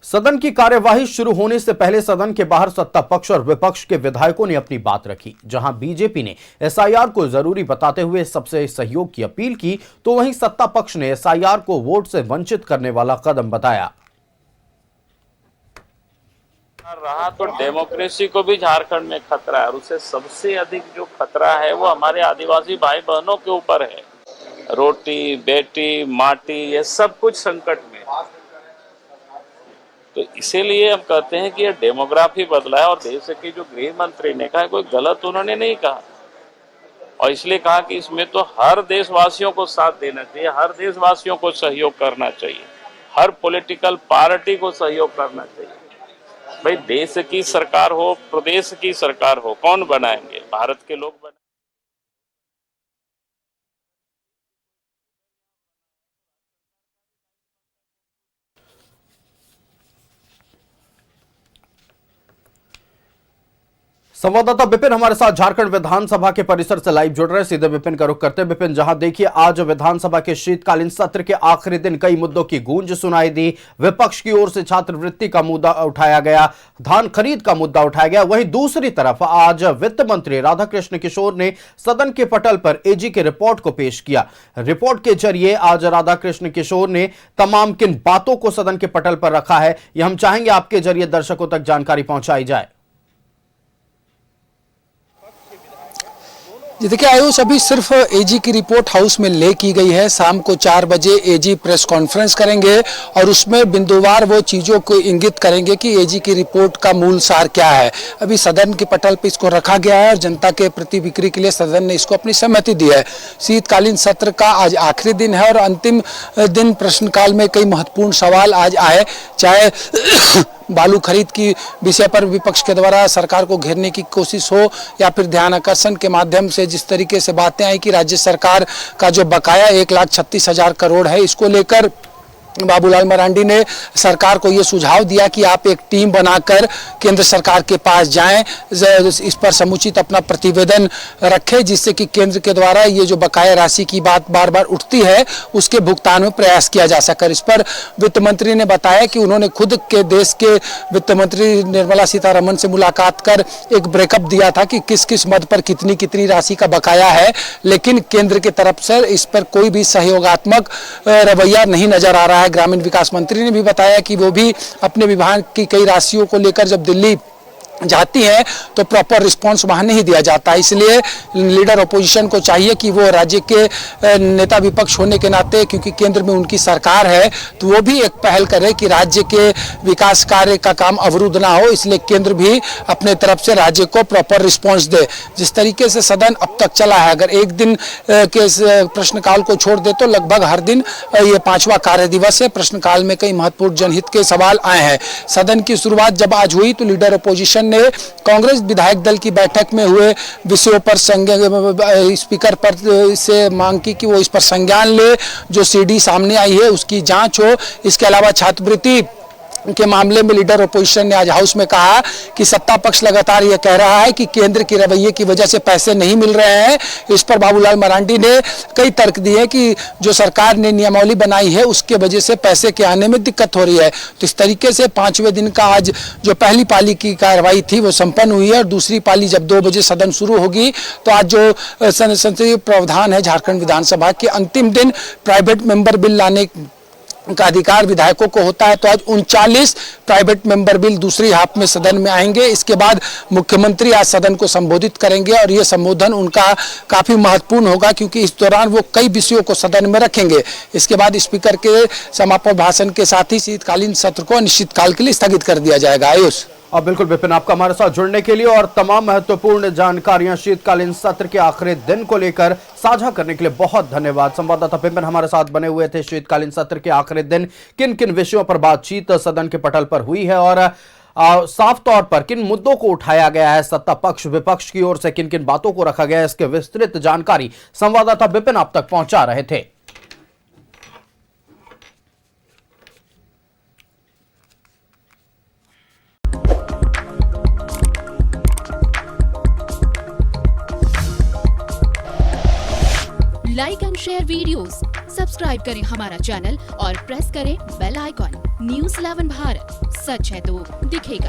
सदन की कार्यवाही शुरू होने से पहले सदन के बाहर सत्ता पक्ष और विपक्ष के विधायकों ने अपनी बात रखी। जहां बीजेपी ने एसआईआर को जरूरी बताते हुए सबसे सहयोग की अपील की, तो वहीं सत्ता पक्ष ने एसआईआर को वोट से वंचित करने वाला कदम बताया। रहा तो डेमोक्रेसी को भी झारखंड में खतरा है और उससे सबसे अधिक जो खतरा है वो हमारे आदिवासी भाई बहनों के ऊपर है। रोटी, बेटी, माटी, ये सब कुछ संकट में। तो इसीलिए हम कहते हैं कि ये डेमोग्राफी बदला है और देश के जो गृह मंत्री ने कहा, कोई गलत उन्होंने नहीं कहा और इसलिए कहा कि इसमें तो हर देशवासियों को साथ देना चाहिए, हर देशवासियों को सहयोग करना चाहिए, हर पॉलिटिकल पार्टी को सहयोग करना चाहिए। भाई देश की सरकार हो, प्रदेश की सरकार हो, कौन बनाएंगे? भारत के लोग बनाएंगे। संवाददाता विपिन हमारे साथ झारखंड विधानसभा के परिसर से लाइव जुड़ रहे हैं। सीधे विपिन का रुख करते हैं। विपिन, जहां देखिए आज विधानसभा के शीतकालीन सत्र के आखिरी दिन कई मुद्दों की गूंज सुनाई दी। विपक्ष की ओर से छात्रवृत्ति का मुद्दा उठाया गया, धान खरीद का मुद्दा उठाया गया। वहीं दूसरी तरफ आज वित्त मंत्री राधाकृष्ण किशोर ने सदन के पटल पर एजी के रिपोर्ट को पेश किया। रिपोर्ट के जरिए आज राधाकृष्ण किशोर ने तमाम किन बातों को सदन के पटल पर रखा है, यह हम चाहेंगे आपके जरिए दर्शकों तक जानकारी पहुंचाई जाए। जी देखिए आयुष, अभी सिर्फ एजी की रिपोर्ट हाउस में ले की गई है। शाम को 4 बजे एजी प्रेस कॉन्फ्रेंस करेंगे और उसमें बिंदुवार वो चीज़ों को इंगित करेंगे कि एजी की रिपोर्ट का मूल सार क्या है। अभी सदन के पटल पर इसको रखा गया है और जनता के प्रति बिक्री के लिए सदन ने इसको अपनी सहमति दी है। शीतकालीन सत्र का आज आखिरी दिन है और अंतिम दिन प्रश्नकाल में कई महत्वपूर्ण सवाल आज आए, चाहे बालू खरीद की विषय पर विपक्ष के द्वारा सरकार को घेरने की कोशिश हो या फिर ध्यान आकर्षण के माध्यम से जिस तरीके से बातें आई कि राज्य सरकार का जो बकाया 1,36,000 करोड़ है, इसको लेकर बाबूलाल मरांडी ने सरकार को ये सुझाव दिया कि आप एक टीम बनाकर केंद्र सरकार के पास जाएं, इस पर समुचित अपना प्रतिवेदन रखें, जिससे कि केंद्र के द्वारा ये जो बकाया राशि की बात बार बार उठती है उसके भुगतान में प्रयास किया जा सके। इस पर वित्त मंत्री ने बताया कि उन्होंने खुद के देश के वित्त मंत्री निर्मला सीतारमण से मुलाकात कर एक ब्रेकअप दिया था कि किस किस मद पर कितनी कितनी राशि का बकाया है, लेकिन केंद्र की तरफ से इस पर कोई भी सहयोगात्मक रवैया नहीं नजर आ रहा है। ग्रामीण विकास मंत्री ने भी बताया कि वो भी अपने विभाग की कई राशियों को लेकर जब दिल्ली जाती है तो प्रॉपर रिस्पांस वहां नहीं दिया जाता। इसलिए लीडर अपोजिशन को चाहिए कि वो राज्य के नेता विपक्ष होने के नाते, क्योंकि केंद्र में उनकी सरकार है, तो वो भी एक पहल करे कि राज्य के विकास कार्य का काम अवरुद्ध ना हो। इसलिए केंद्र भी अपने तरफ से राज्य को प्रॉपर रिस्पांस दे। जिस तरीके से सदन अब तक चला है, अगर एक दिन के प्रश्नकाल को छोड़ दे तो लगभग हर दिन ये 5वां कार्य दिवस है। प्रश्नकाल में कई महत्वपूर्ण जनहित के सवाल आए हैं। सदन की शुरुआत जब आज हुई तो लीडर अपोजिशन ने कांग्रेस विधायक दल की बैठक में हुए विषयों पर स्पीकर पर से मांग की कि वो इस पर संज्ञान ले, जो सीडी सामने आई है उसकी जांच हो। इसके अलावा छात्रवृत्ति के मामले में लीडर अपोजिशन ने आज हाउस में कहा कि सत्ता पक्ष लगातार यह कह रहा है कि केंद्र के रवैये की वजह से पैसे नहीं मिल रहे हैं। इस पर बाबूलाल मरांडी ने कई तर्क दिए कि जो सरकार ने नियमावली बनाई है उसके वजह से पैसे के आने में दिक्कत हो रही है। तो इस तरीके से 5वें दिन का आज जो पहली पाली की कार्रवाई थी वो संपन्न हुई है और दूसरी पाली जब 2 बजे सदन शुरू होगी तो आज जो संसदीय प्रावधान है झारखंड विधानसभा के अंतिम दिन प्राइवेट मेंबर बिल लाने का अधिकार विधायकों को होता है। तो आज 39 प्राइवेट मेंबर बिल दूसरी हाफ में सदन में आएंगे। इसके बाद मुख्यमंत्री आज सदन को संबोधित करेंगे और ये संबोधन उनका काफी महत्वपूर्ण होगा, क्योंकि इस दौरान वो कई विषयों को सदन में रखेंगे। इसके बाद स्पीकर के समापन भाषण के साथ ही शीतकालीन सत्र को अनिश्चितकाल के लिए स्थगित कर दिया जाएगा। आयुष, अब बिल्कुल विपिन, आपका हमारे साथ जुड़ने के लिए और तमाम महत्वपूर्ण जानकारियां शीतकालीन सत्र के आखिरी दिन को लेकर साझा करने के लिए बहुत धन्यवाद। संवाददाता विपिन हमारे साथ बने हुए थे। शीतकालीन सत्र के आखिरी दिन किन किन विषयों पर बातचीत सदन के पटल पर हुई है और साफ तौर पर किन मुद्दों को उठाया गया है, सत्ता पक्ष विपक्ष की ओर से किन किन बातों को रखा गया है, इसके विस्तृत जानकारी संवाददाता विपिन आप तक पहुंचा रहे थे। Like and share videos, subscribe करें हमारा चैनल और प्रेस करें बेल आइकॉन। न्यूज़ 11 भारत, सच है तो दिखेगा।